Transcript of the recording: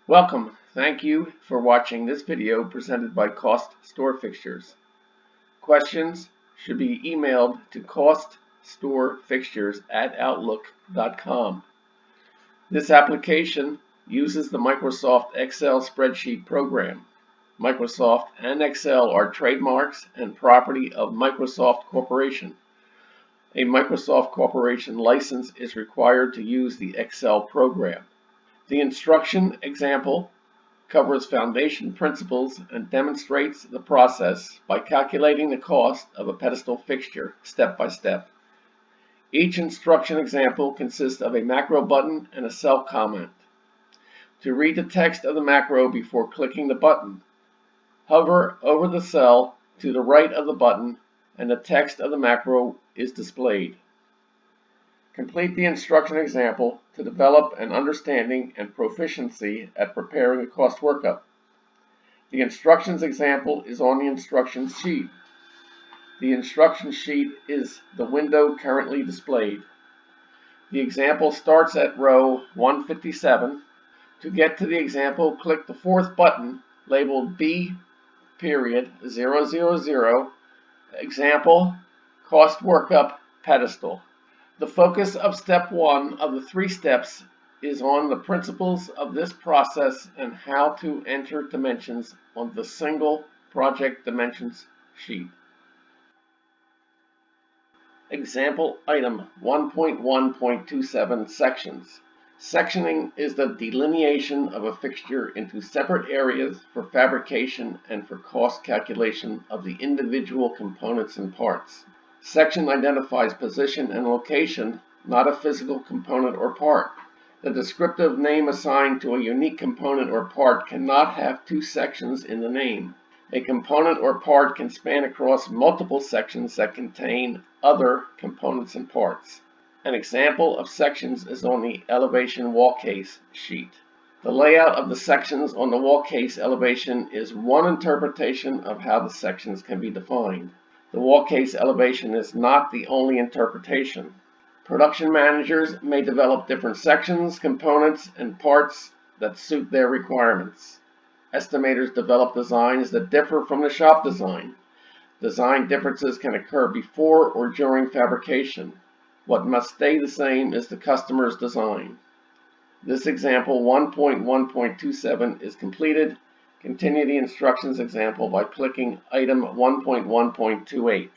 Welcome. Thank you for watching this video presented by CostStoreFixtures. Questions should be emailed to CostStoreFixtures@outlook.com. This application uses the Microsoft Excel spreadsheet program. Microsoft and Excel are trademarks and property of Microsoft Corporation. A Microsoft Corporation license is required to use the Excel program. The instruction example covers foundation principles and demonstrates the process by calculating the cost of a pedestal fixture step by step. Each instruction example consists of a macro button and a cell comment. To read the text of the macro before clicking the button, hover over the cell to the right of the button and the text of the macro is displayed. Complete the instruction example to develop an understanding and proficiency at preparing a cost workup. The instructions example is on the instruction sheet. The instruction sheet is the window currently displayed. The example starts at row 157. To get to the example, click the fourth button labeled B.000 Example Cost Workup Pedestal. The focus of step 1 of the 3 steps is on the principles of this process and how to enter dimensions on the single project dimensions sheet. Example item 1.1.27 sections. Sectioning is the delineation of a fixture into separate areas for fabrication and for cost calculation of the individual components and parts. Section identifies position and location, not a physical component or part. The descriptive name assigned to a unique component or part cannot have 2 sections in the name. A component or part can span across multiple sections that contain other components and parts. An example of sections is on the elevation wall case sheet. The layout of the sections on the wall case elevation is one interpretation of how the sections can be defined. The wall case elevation is not the only interpretation. Production managers may develop different sections, components, and parts that suit their requirements. Estimators develop designs that differ from the shop design. Design differences can occur before or during fabrication. What must stay the same is the customer's design. This example 1.1.27 is completed. Continue the instructions example by clicking item 1.1.28.